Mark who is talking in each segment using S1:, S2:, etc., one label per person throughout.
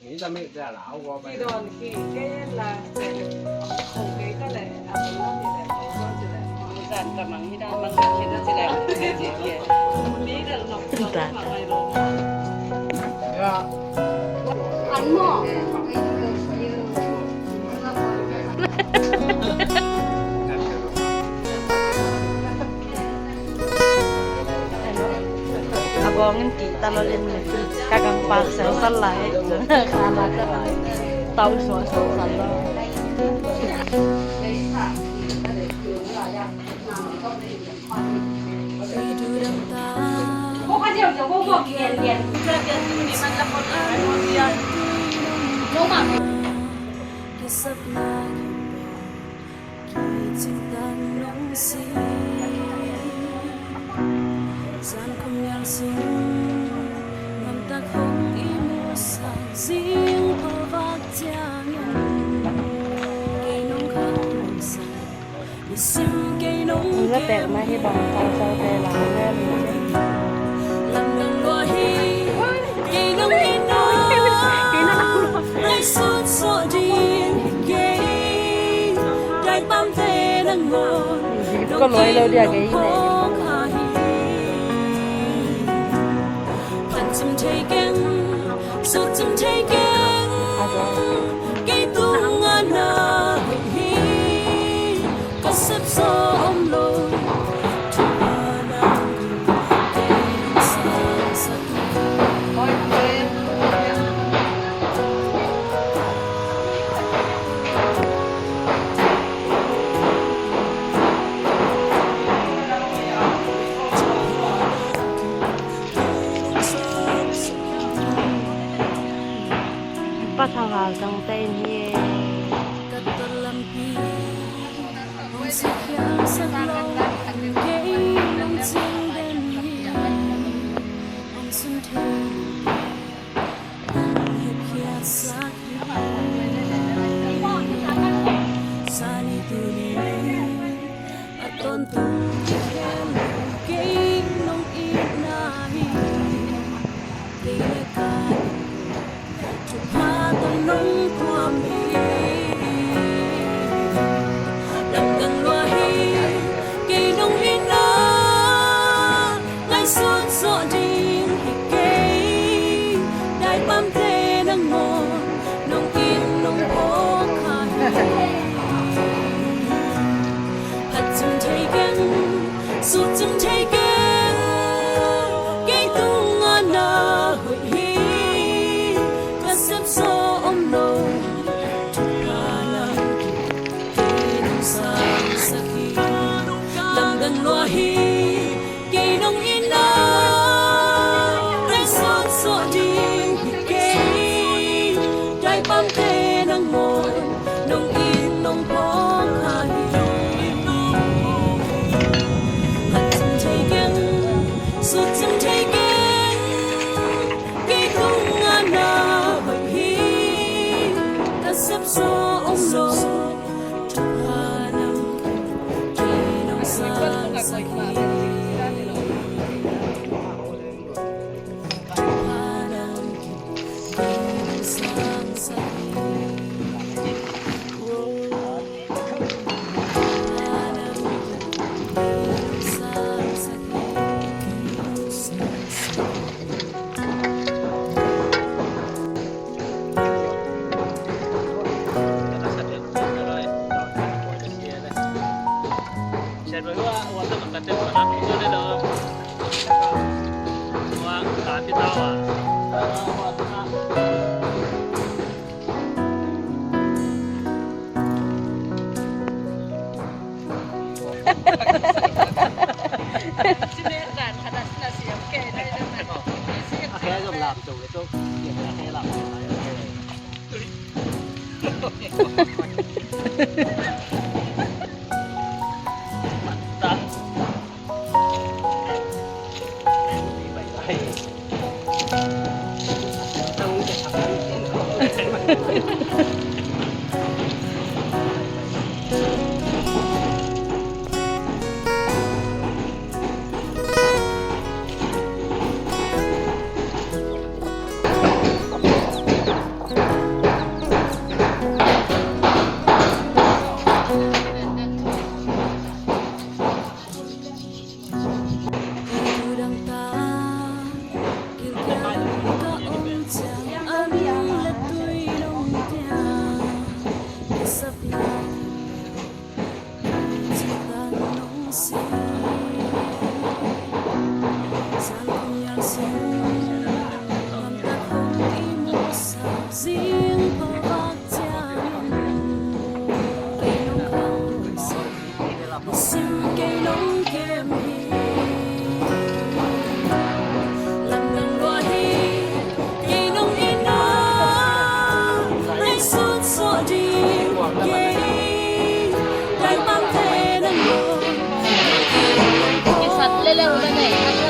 S1: 你就咩即係鬧我咪？
S2: 呢度佢嘅啦，好幾得嚟，阿媽咪嚟講咗嚟，我真係問呢單問嘅其實真係唔知嘅，呢個落落問嚟咯。
S1: 係啊。
S2: 銀幕。
S3: Abangin kita lo len kakang paksa salai kana kana tau so sala
S2: Kok aja udah bobo lian-lian. Di mana pun dia. Nomor.
S4: Kisah lagi cinta nongsi San không yang sing ngam ta không imo sang sing po vak chang cây nông khang sang đi sim cây nông
S3: nó tẹt mà hi bằng tao sao tè là em
S4: làm đằng loa hi cây nông in nó lại sốt sọ điên cây đại bám tê nâng ngồi
S3: có lối lâu đi à cái này
S4: Some taking, so some taking. Cái tung anh na hi, có sắp so om lo.
S3: bắt thằng vào trong tên hi
S4: nông của mình làm gần loa hi cây nông in nó lại suốt rõ điên thì cây đại bám tê nâng ngồi nông in nông phố khai hạt chum thấy găng suốt chum thấy găng cây tung ngon nở hội hi có sắp so loa hi cây nông in nó lại sốt sọ điên cây đại bám tê nâng ngồi nông in nông phố khai hạt chum thấy găng suốt chum thấy găng cây tung ngon nở hội hi ta sắp so ông lô
S1: Kaya dùng làm chủ cái chỗ kiểm tra hay làm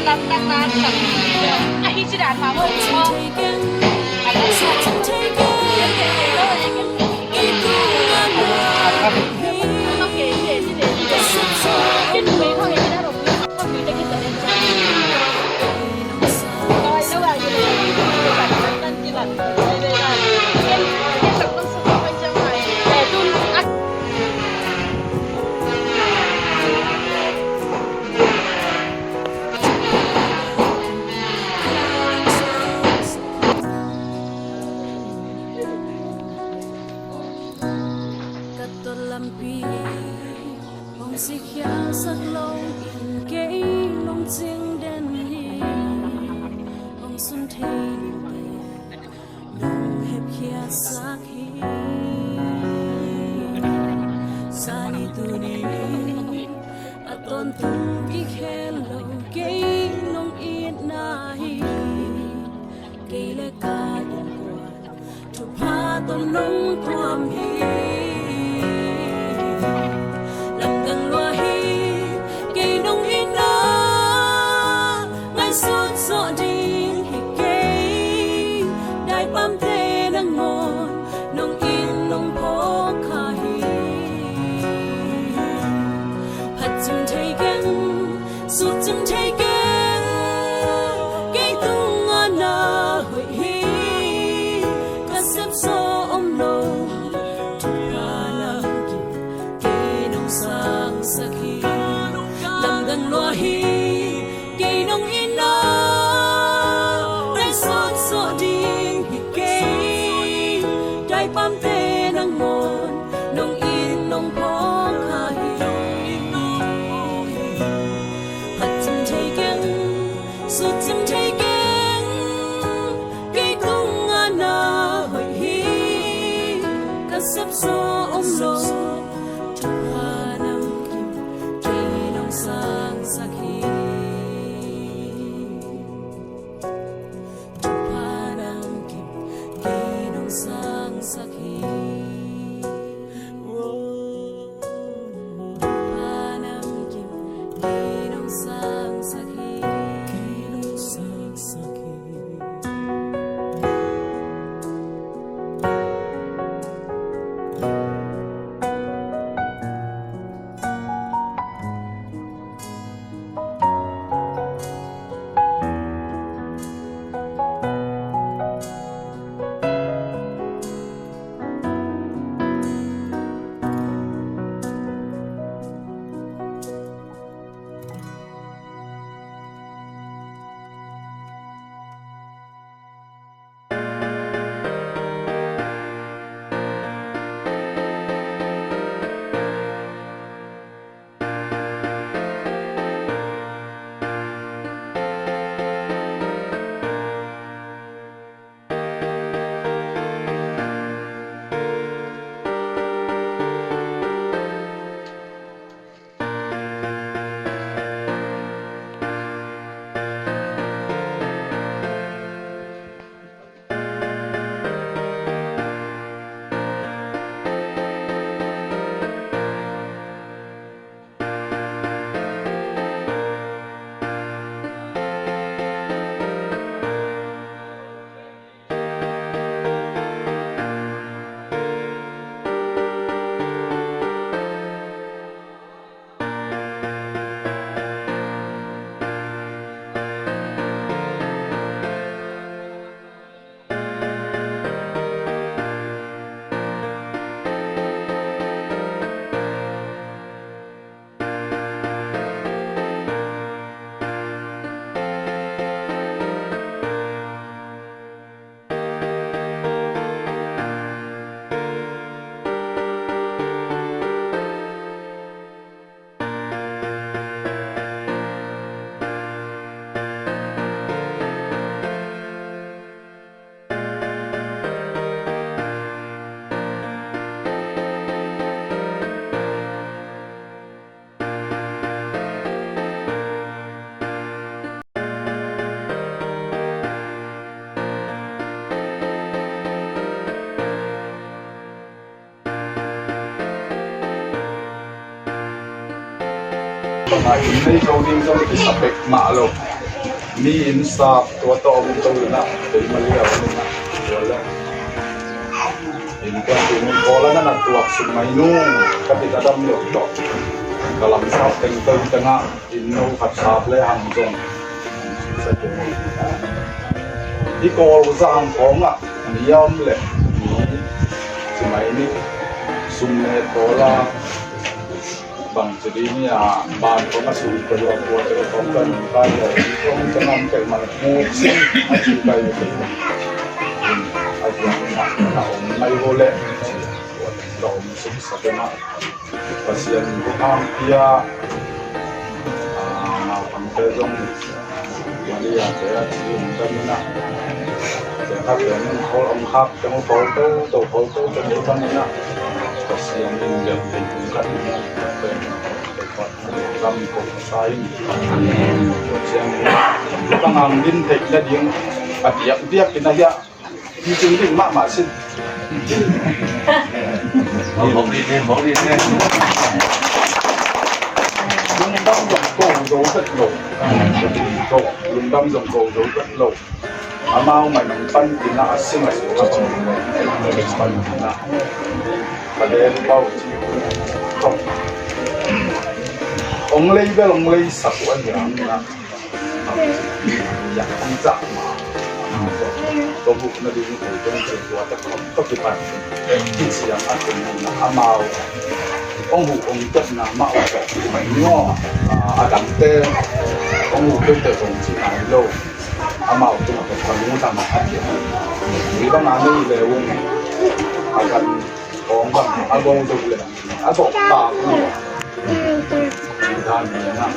S3: lang nang nasa ahi sila pa mo mo ala sa okay okay cái người thôi thì đã rồi không bị cái gì đến rồi đâu là gì đấy bạn tân gì bạn đây là em tập nó sẽ phải trong này để tôi ăn
S4: สิแค่สักลงอินเกยลงจึงเด่นฮีองสุนเทนลงเห็บเขียสักฮีสานิตุนีอตอนตุงกิแค่ลงเกยลงอินนาฮีเกยเลกาดันกว่าทุกพาตนลงความฮี
S5: Ini show din sa isapek malo. มีอินสาบตัวโตมันตัวนะเป็นมาเรียกนี่นะตัวแล้วอินก็ตัวมันโตแล้วนั่นน่ะตัวสุดไม่นุ่งก็ติดดำหยดดอกกำลังสาบเต็งเต็งจังอ่ะอินโนขัดสาบเลยหังจงใส่ตัวที่โกลสร้างของอ่ะนิยมเลยมีสมัยนี้สุมเนโตละบางจุดนี้บ้านเขามาสู่กระโดดตัวจะต้องกันไปเลยต้องจะนำไปมันมูสิ่งอาชีพไปเลยอาชีพนั้นเราไม่โหเล่เราสุขสันต์นะภาษาที่ทำพิจมาทำเรื่องวันนี้อาจจะที่มันนะแต่ถ้าเกิดมันเขาองคับจะมาโฟโต้ตัวโฟโต้จะมีคนนี้นะภาษาที่เรียนเป็นกันเป็นกำกับสายเสียงตั้งงานดินเด็กและดิ้งปัจจัยเดียกินอะไรที่จริงดิ้งมากมายสิมองดีเนี่ยลุงดำจงโกรู้จักโลกโกลุงดำจงโกรู้จักโลกอามาไม่มันปั้นกินละสิ่งอะไรก็ต้องปั้นกินละประเดี๋ยวเราต้ององเลยก็องเลยสักวันอย่างนั้นอยากตั้งใจมาตัวบุคคลที่อยู่ตรงนี้ตัวแต่เขาต้องคิดว่าที่เสียงอันเป็นนะอามาองบุองจัดนามาออกไม่ง้ออาดังเตองบุเป็นแต่องจีนโลกอามาตัวเป็นคนรู้ตามมาทันทีหรือบางงานนี่เลยวงอาการของบางอารมณ์ตัวเลยอาบอกตาหัวด้านนี้นะ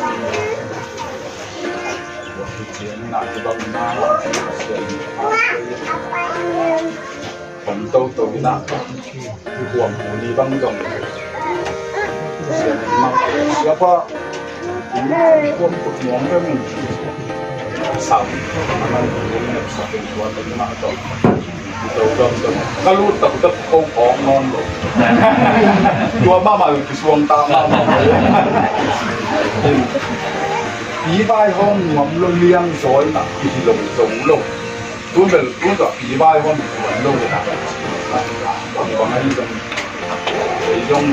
S5: ว่าที่เชียงน่ะที่บางนาเชียงผมโตนะที่ห่วงหูนี้บางตรงเชียงมั่งแล้วก็ควบคุมมองเรื่องสาวมันเป็นสัตว์ตัวเป็นมากต่อก็รู้แต่ก็คงของนอนหลบตัวบ้ามาคือช่วงตามาผีใบห้องหวมเลี้ยงสวยนะผีหลงสงหลงรู้เป็นรู้จักผีใบห้องหวมลงนะบางทีต้อง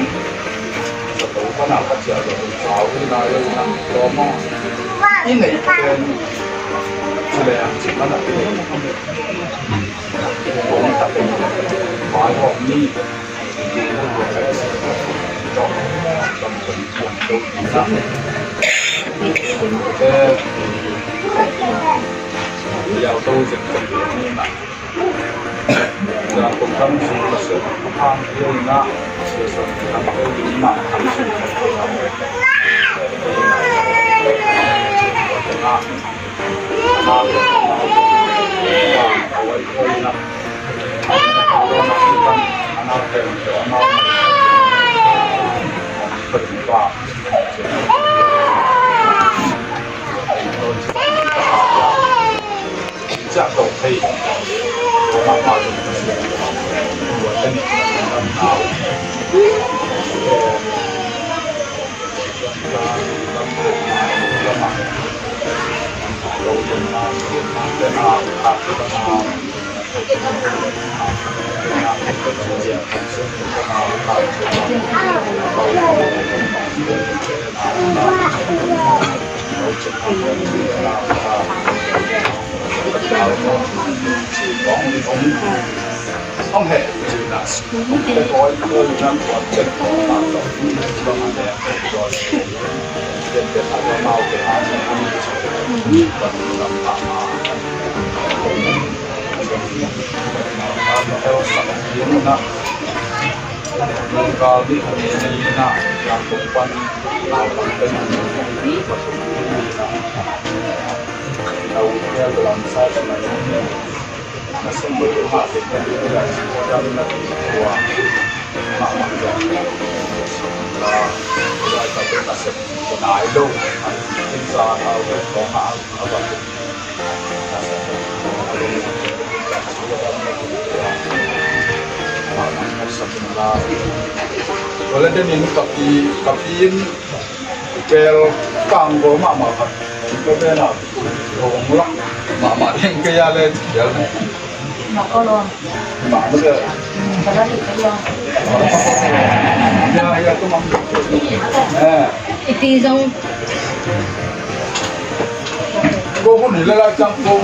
S5: สตูขนาดก็เจอแบบสาวที่นายเลยนะตัวมอที่ไหนเป็นแสดงสิ่งนั้นผมตัดเป็นหมายของนี่จบจำเป็นพวกตัวนี้นะแต่ยาวตัวจะเป็นแบบนี้นะจะผมทำสิ่งที่สุดทางเรื่องนะส่วนทำเรื่องนี้มาทำสิ่งที่สุดทำมาเอาไว้ไว้นะตัวนักศึกษาอนาคตตัวน้องเป็นว่าจะตกให้ตัวมากกว่าตัวจะนี่ทำเอาเราเป็นมาเป็นอาขาดเป็นอาเจียทำเส้นเป็นอาขาดเป็นเราจะทำเป็นอาขาดเราต้องเห็นจริงนะแต่ร้อยตัวนั้นกว่าจะต้องตามต่อที่ต้องมาเนี่ยตัวเป็นอะไรเมาเป็นอะไรที่ต้องทำมาเราสังเกตนะโลกาลิขณีนี้นะอย่างทุกวันเราเป็นเราเรียกหลังสายสมัยนี้มาสมัยมาเป็นกันได้จำนักตัวมามันจะเราจะเป็นนักศึกษาโลกที่สอนเราเป็นของเอาแบบKalau dia ni kapi pel kang goma makan, itu benar. Hong lah, mak yang kaya le, jalan.
S3: Mak kolong.
S5: Mak betul.
S3: Kalau di kolong.
S5: Ya tu mak.
S3: Itu yang
S5: Cô có đi lên trong cô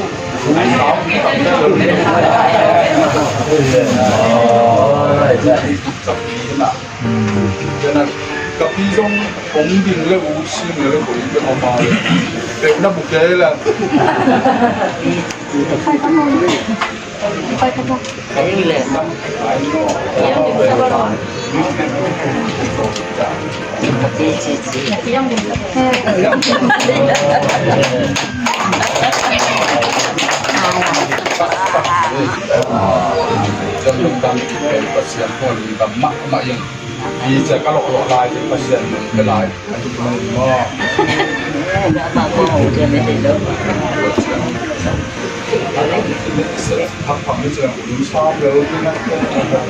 S5: cho nên cặp đi trong ống đình là vũ sinh là của những cái mà đều nó bục kế là
S1: Ini le.
S3: yang di
S5: trong trung tâm về pasien con tâm mak yang bisa kalau lain pasien ke lain mo học phẩm như trường của chúng sao đều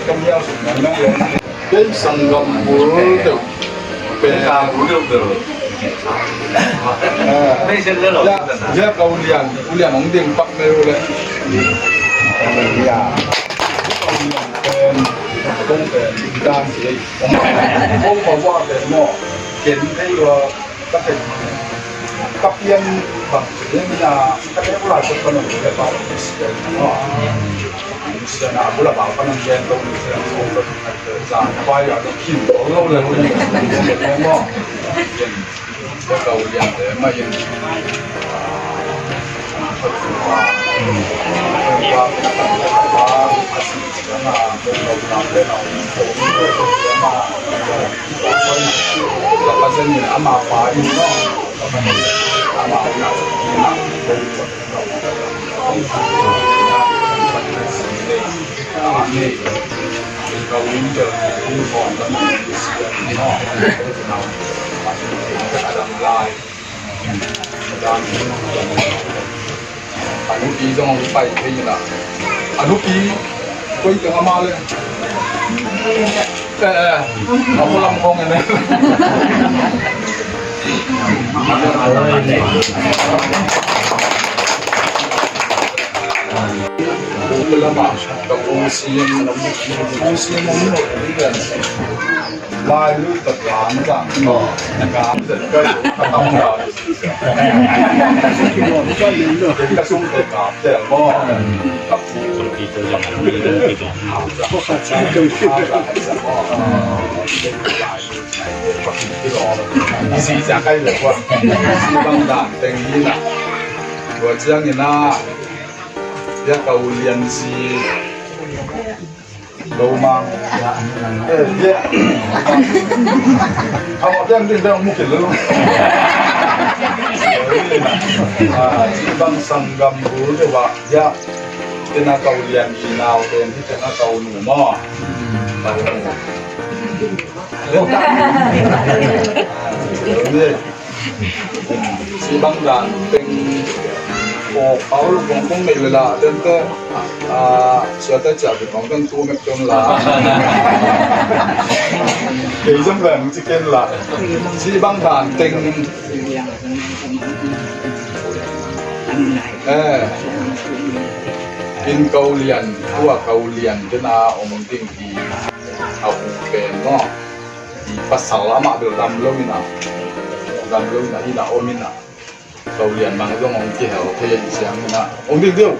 S5: công nhau sự năng lượng cái sân gầm của được bên ta của được
S1: Đây sen le lo.
S5: ya kau lian ong ding pak me le ya côngเป็นด้านสิผมบอกว่าเป็นหม้อเห็นให้ว่าก็เป็นกับเพียนบางสิ่งนะก็เป็นผู้หลายคนคนหนึ่งเลยป่าวเนาะเสียนะผู้หลายคนนั่งเย็นตรงนี้เสียงสูงก็เกิดจากไปอย่างขิ้นของเราเลยคนนี้เป็นหม้อเย็นก็เกาเรียนแต่ไม่ยังว่าlepas ni ama apa ini no ama apa ini kalau winter ini orang ni no ada mulai dan anu ki jong pai ni lah anu ki koi tengah malam aku lampung ini lama kemusian menurut dia lalu terang tak negara ketemu dah kita sung tetap termo
S1: Kita jangan gitu.
S5: isi jakai le kwa si bang dan teng ni na wa jiang ni na ya kau lian si lo mang ya awak jangan dia mungkin lu si bang sanggam bu de wa ya kena kau lian kinau denที่kena kau nu mo si bang dan teng o paul kong kong me la den te suatu jatuh kong kan tu me ton la ke jam lan chicken la si bang dan teng in kau lian tua kau lian kena omong tinggi au pen no di pasal lama dalam lomina ina omina kau lian mang dong ong ki hau te siang na ong ding deu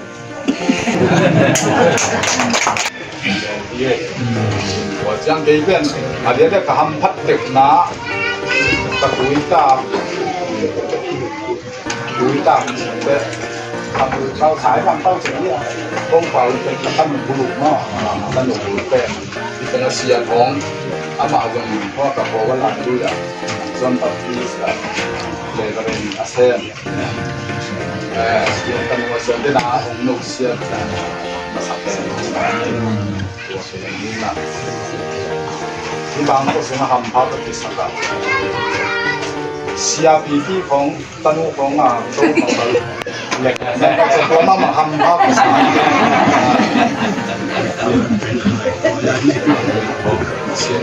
S5: ye wa jang ke ben ada ka ham phat tek na ta duita teทำเข้าขายทำเข้าถึงเนี่ยต้มเผาเป็นตั้งบุรุษเนาะตั้งบุรุษเป็นที่เป็นเสียของอามาจงพ่อกับพ่อว่าหลานด้วยอ่ะส่วนปัจจุบันเลยก็เป็นอาเซียนเสียตั้งว่าเสียได้นะองค์นุเสียมาสักเป็นตัวเสียนี้นะที่บางก็เสียมาทำภาพปฏิสักการเสียปีที่ของตันุของตู้ของเราตัวมาทำภาพสารเสียง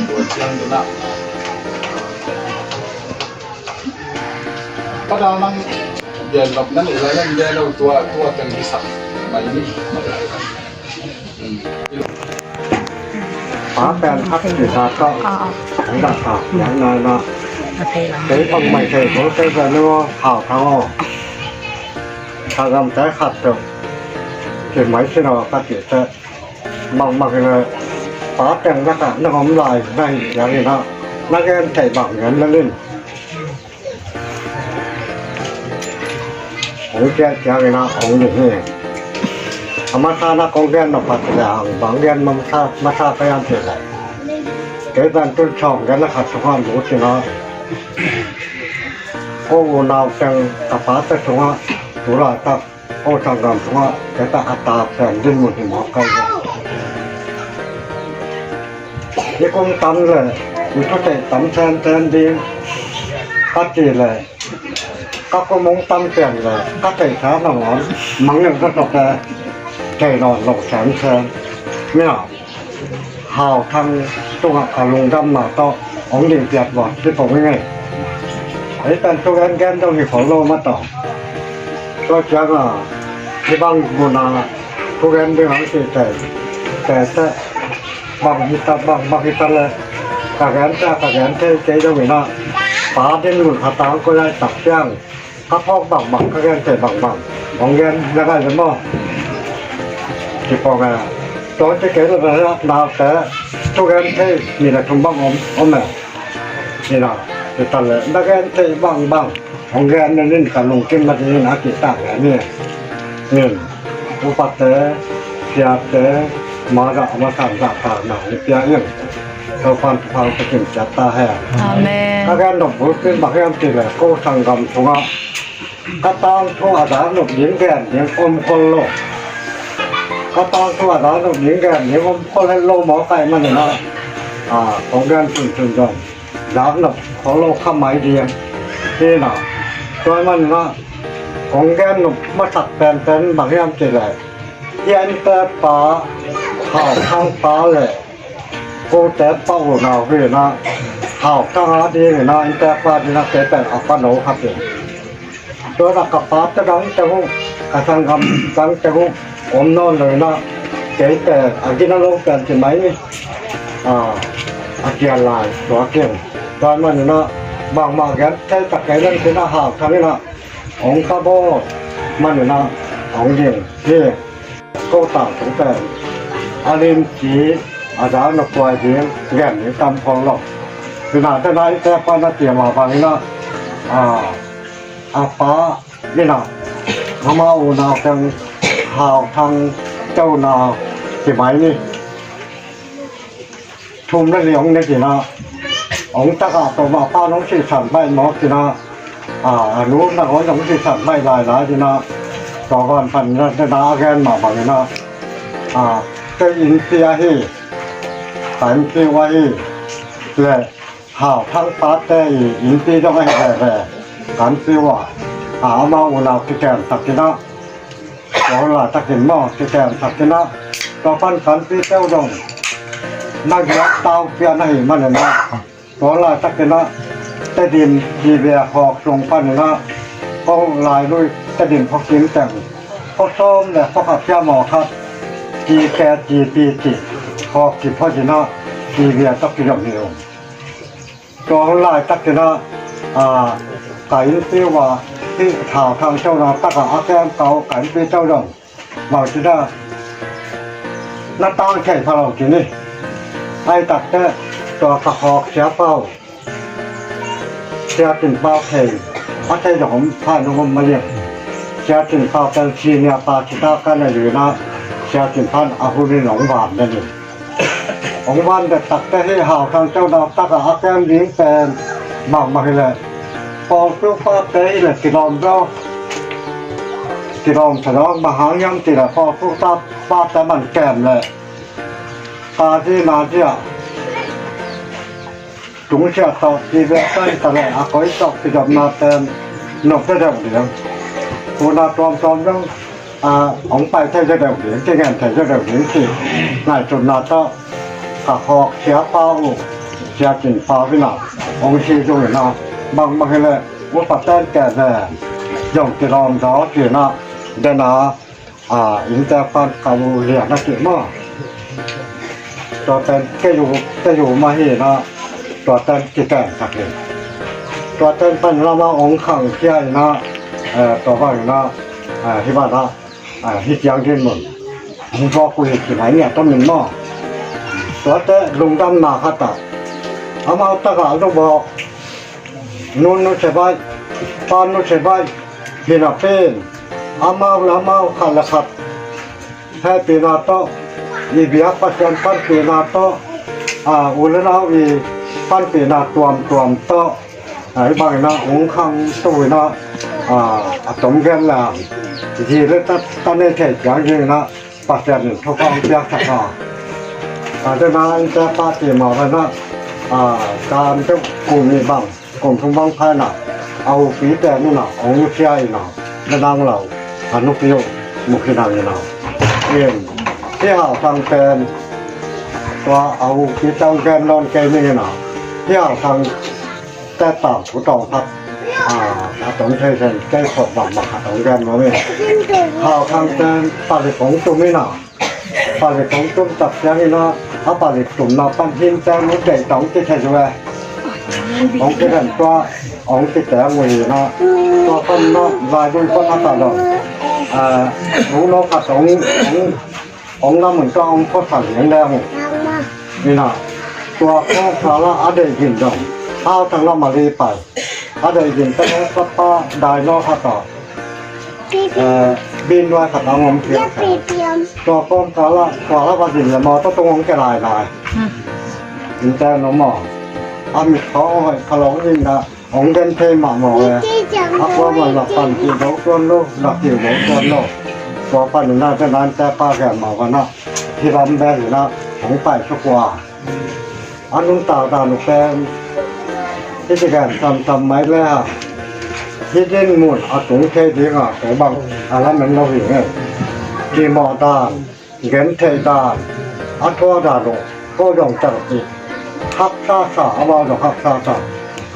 S5: ตัวเชียงนะ ก็เรานั่งเย็นแบบนั่นอะไรนั่นเย็นเราตัวเป็นวิสัยไม่นี่มาได้
S6: ฝาแปลนพักสิทาก็ของดักขาอย่างน้อยเนาะcái ông mày thầy có cái giờ nó hảo thao thao làm trái khát được thì mấy khi nào ta chỉ sẽ bằng là phá tiền các bạn nó không lại nàyอย่างนี้นะนักเรียนใส่บังเงินแล้วเล่นของแกอย่างนี้นะของอย่างนี้ธรรมชาตินักของแกนปัจจัยบางเรียนมาชาพยายามเสียใจเกิดการตุ้นช่องกันนะขัดสภาพรู้สินะโอ้นาวจังกับฟ้าแต่ชัวตุลาตับโอ้จังกำชัวแต่ตาอัตตาแสงดิ้นหมดหมอไก่ยี่กงตันเลยอยู่ทุกที่ตันแทนดีก็จีเลยก็มงตันเปลี่ยนเลยก็ใจช้าหน่อยมังยังก็ตกแต่ใจนอนหลงแสนไม่หรอกห่าวทางตัวขาลงดำมาต่อของเด็กเปียกบ่ที่ผมไม่ไงไอ้แต่ตัวแกนต้องมีของโลมาต่อก็จะว่าที่บางบุญนาตัวแกนเป็นของเสียใจแต่บางฮิตาบางฮิตาเลยกะแกนเท่ใจจะไม่น่าป๋าเดินหลุดขาตางก็ได้ตักย่างข้าพอกบางกะแกนเท่บางของแกนแล้วก็จะมั่วที่พอไงตอนจะเกิดอะไรดาวแต่ตัวแกนเท่มีแต่ทุ่มบ้างอมแม่นี่นะจะตัดเลยนักแกนเท่บ้างของแกนนี่การลงกินมาที่นี่นะกี่ต่างกันนี่อุปเตะเสียเตะมาจากมาทำจากหนังเปียเองเราฟังจะถึงจัตตาแห่อาเมนนักแกนหนุ่มขึ้นมาแค่ตีเลยก็สังกรรมทุกข์ก็ต้องทั่วดาวหนุ่มหญิงแก่หญิงอมคนโลกก็ต้องทั่วดาวหนุ่มหญิงแก่หญิงอมคนโลกหมอไก่มันเนี่ยนะของแกนสุดยอดดาวหนุ่มของโลกข้ามไม้เดียงนี่นะตัวมันนะของแกนหนุ่มมาตัดแปลนบางอย่างตีเลยยันแต่ป่าข่าวข้างป่าเลยกูแต่เป้าหนาวพี่นะข่าวข้างอาดีเลยนะแต่ป่าดีนะแต่อัปโนครับพี่ตัวนักกับป่าจะดังจะหูกระสังคำดังจะหูอมนอนเลยนะแต่อากินโลกเป็นใช่ไหมอาเกียนลายตัวเก่งตอนมันนะบางแกใช้ตะไคร้นั่นคือหน้าหาวทางนี้นะองค์กบมันนะองค์เดียวที่ก็ต่างถึงแต่อารินจีอาจารย์นกปล่อยเสียงแก่นหรือตำพองหลอกขนาดจะได้แต่ปานเตียมาบางนะอาป้านี่นะทำมาอูนาจังข่าวทางเจ้านาที่ไหมนี่ทุ่มได้เหลียงในที่นะองค์ตะกาตัวมาป้าน้องสีสันใบหมอกที่นะรู้นักร้องน้องสีสันใบลายที่นะต่อวันพันจะนาแกนมาบางนะก็อินเสียฮีสันเสียไว้เลยข่าวทั้งป้าแต่อินเสียจะไม่แก่สันเสียว่ามาอุณาที่แกนสักที่นะเราหลาตะกินหม้อที่แกนสักที่นะต่อพันสันเสียเจ้าดงนักยักษ์เต้าเพียนให้มันเลยนะเราหลาตะกินนะแต่ดินดีเบียหอกทรงพันนะเขาลายด้วยแต่ดินพอกินแต่งพอส้มและพอขับเจ้าหมอครับจีแกจีปีจีหอกจีพ่อจีนะดีเบียตะกินอย่างเดียวตัวลายตะกินนะไก่เสียว่าที่ข่าวทางเจ้านาตะกะอาแกมเก่าไก่เป็นเจ้าดงมาจีน่าหน้าตาแข่งพลังจีนี่ไอ้ตัดแค่ตัวกระหอกเสียเป้าเสียถึงเป้าแข่งอาใช่ดอกผ่านลมมาเรียกเสียถึงเป้าเป็นชีเนียปาชิตากันหรือนะเสียถึงพันอาหุริหนองบานนั่นเองของบ้านแต่ตัดแค่ให้ข่าวทางเจ้านาตะกะอาแกมเลี้ยงแฟนมากมาเลยพอเพื่อป้าเตยเลยกิโลมเรากิโลมฉลองมหายังติละพอผู้ตาป้าแต่มันแก่มเลยตาที่นาเที่ยถุงเชือกต่อที่เว็บไซต์ตะแหล่คอยตอกที่จับนาเต็มนกได้เดียวผู้นาตอมต้องของไปใช้ได้เดียวที่งานใช้ได้เดียวที่นายจุนนาต่อกระหอกเสียเป้าเสียกินเป้าพี่นาองค์ชีจุนนาบางให้เลย ว่าปัตตานแก่แน่ย่อมจะรอมร้อเกี่ยนะเดนาอินเตอร์ฟันเขาเรียนนักเกี่ยมาตัวเต้นก็อยู่มาเห็นนะตัวเต้นกี่แก่สักเดียวตัวเต้นเป็นเรามาองค์ขังเที่ยนะตัวว่าอย่างนะที่บ้านนะที่ยังเรียนหมดมึงพอคุยที่ไหนเนี่ยต้องมีหม้อตัวเต้นลุงดำนาขัดตาเอามาตะการลูกบอกนู่นนู่นเฉยไปปานนู่นเฉยไปพี่นับเป็นอามาขันละขัดให้ปีนาโตอีเบียปัจจัยปันปีนาโตอุลนาอีปันปีนาตัวมโตไอ้บางนะองคังตัวนะสมกันแล้วทีเรื่องตั้งในเทศอย่างนี้นะปัจจัยทุกคนเปียกสักการแต่นายจะปฏิมาแล้วนะการจะกลุ่มนี้บ้างกลุ่มทุ่งบางภายหนักเอาปีแต่นู่นน่ะเอาลูกชายน่ะแล้วนางเราอนุพิโยมุขนางนี่น่ะที่หาทางแฟนตัวเอาปีเจ้าแกนนอนแกนี่น่ะที่หาทางแต่ต่างผู้ต่อพัดต้องใช้เส้นแก้ขดดำมาหาของแกนมาเนี่ยหาทางแฟนปาริของตุ้มนี่น่ะปาริของตุ้มตัดอย่างนี้น่ะเอาปาริตุ่มน่ะปั้นหินแจ้งมุดเด็กต้องที่ใช่ไหมông cái đàn toa ông cái té người nó toa không nó vài đôi con nó tạt rồi nó phạt ông nó mình cho ông có phản ứng đeo như nào toa không phải là ở đây nhìn rồi ao thằng nó mà đi phải ở đây nhìn cái nó có pa đài nó phạt rồi bên ngoài phạt ông kia toa không phải là bao giờ mà tôi tung ông cái lại nhìn ta nó mỏมีเขาให้ขลุ่ยนะองเดินเทหมาหมอเลยอักว่ามันหลับปั่นกินแล้วก้นโลกหลับอยู่แล้วก้นโลกตัวปั่นน่าจะนานแต่ป้าแก่หมากันนะที่ลำแบงอยู่นะของไปชักว่าอันนู้นตาหนุแฟนที่จะการทำไม้แล้วที่เด่นหมดเอาถุงเททิ้งแต่บางอะไรมันเราเห็นไงที่หมอตาเงินเทตาอัดว่าดาโลก็ยองจัดจีขับซาเอามาดอกขับซา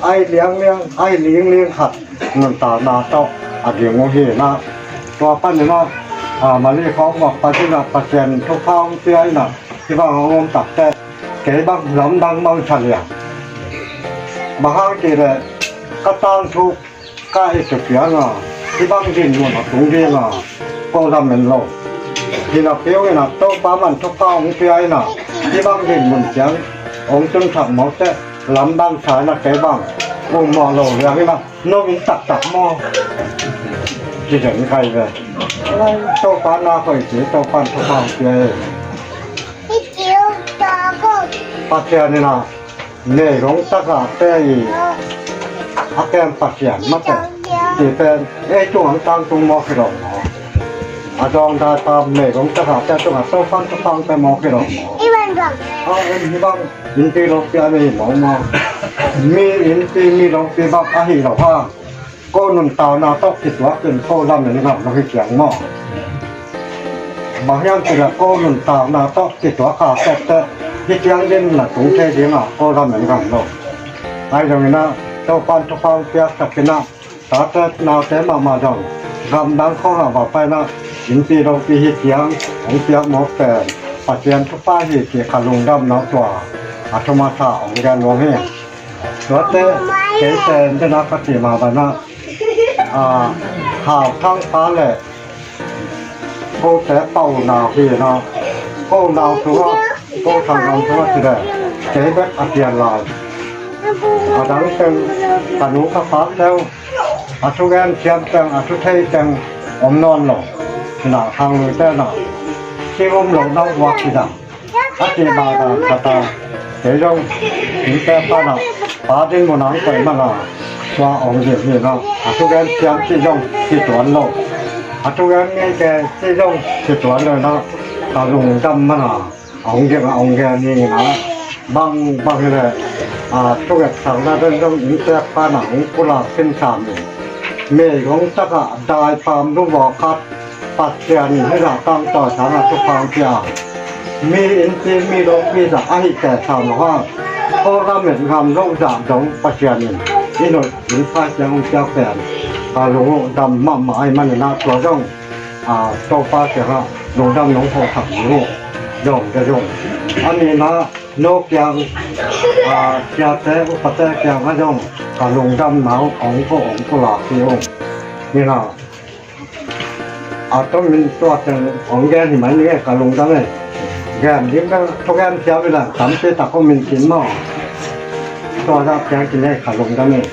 S6: ไอเลี้ยงไอเลี้ยงขัดเงินตาหน้าเต้าเดี๋ยวงงเห็นนะตัวปั้นเนี่ยนะมาเรียกเขาบอกปัจจุบันปัจจัยทุกข้าวเตี้ยน่ะที่ว่าเขางมตัดแต่เก๋บ้างหลอมดังบ้างเฉลี่ยบางครั้งทีเลยก็ตั้งทุกก็ไอ้สุดเสียงที่บ้างดินหมดตรงนี้ก็ทำเป็นโลกที่เราเปี้ยวเนี่ยโต๊ะป้ามันทุกข้าวเตี้ยน่ะที่บ้างดินหมดเสียงông chân thật máu tệ lắm đang trái là cái bằng ôm mò lẩu ra cái nào nó cũng tặc mò chỉ dẫn cây về châu phán na phải chế châu phán châu phán kia phát triển này nào nghề cũng tất cả cái các em phát triển mất rồi chỉเป็นช่วงตั้งตรงมอกี่ดอกจองได้ตามnghề cũng tất cả cáiช่วงchâu phánไปมอกี่ดอกที่บ้านอินทรีย์เราเปียไม่หมอมามีอินทรีย์มีเราเปียบ้าอาหิเราผ้าก็นุ่นตาหน้าต้องติดวัดจนโคดำอย่างนี้ครับเราให้เสียงหม้อบางอย่างคือก็นุ่นตาหน้าต้องติดวัดขาแต่ที่เสียงเด่นหลักถุงเทเดียงโคดำอย่างนี้ครับเราไอ้ตรงนี้นะเจ้าปั้นทุกความเปียสักกินนะตาแต่นาแต่มาจังรำดังข้อเราไปนะอินทรีย์เราปีเสียงของเปียหมอแต่ปัจจัยทุกป้ายที่เกี่ยวกับลงดำน้ำตัวอัตมาสาของการวงให้ตัวเต้เก๋เซนจะนักปฏิมาบ้านะข่าวทั้งฟ้าเลยโคแต่เป่าหนาวพี่นะโคหนาวตัวโคทางน้ำตัวที่ได้เก๋แบบอัดยันลายดังเป็นตาหนูข้าฟ้าแล้วทุกแกนเชียมจังทุกเทจังอมนอนหลงหนาทางเลยแต่หนาที่ร่มหลงน้ำวัดที่ดังอาชีพมาตาเดี๋ยวเราถึงแต่ป้าหนาป้าดึงบนหนังไปมาหนาว่าองค์เดียวนี่เนาะทุกแกนเชียมที่ย่องที่ตัวโลกทุกแกนนี่แกที่ย่องที่ตัวเลยนะตาลุงจำมาหนาองค์เดียวองค์แกนี่นะบางเลยทุกแกนทางนั้นต้องถึงแต่ป้าหนังกุหลาบเป็นสามเมย์ของจักรได้ความรู้บอกคัดปัจจัยให้เราตั้งต่อสารทุกความเพียรมีอินทรีย์มีโลกมีสักไอ้แต่ชาวว่าพอเราเหมือนคำโลกจากดงปัจจัย อีหน่อยหินฟ้าจังเจ้าแฟนลงดำมั่มไอ้มันนะตัวจ้องโตฟ้าเสียฮะลงดำน้องพอขับนี่ย่อมจะย่อมอันนี้นะนกยังยาแต่อุปเตะยังก็ย่อมลงดำหนาวของพระองค์กุหลาบที่องค์นี่นะต้องมีตัวจังของแกที่มันนี่ก็ลงดำเลยแกนี่ก็ทุกแกเสียเวลาสามเสียตะก็มีกินหม้อตัวรับแกกินได้ขาลงดำเลย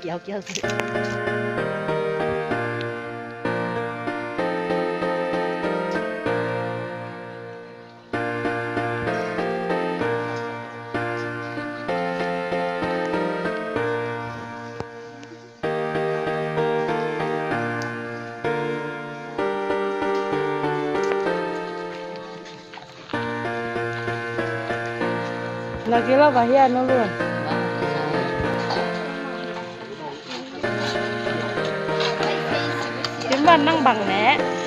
S3: เกี่ยวสิLagi lah bahaya nulun. Timban nang bang nek.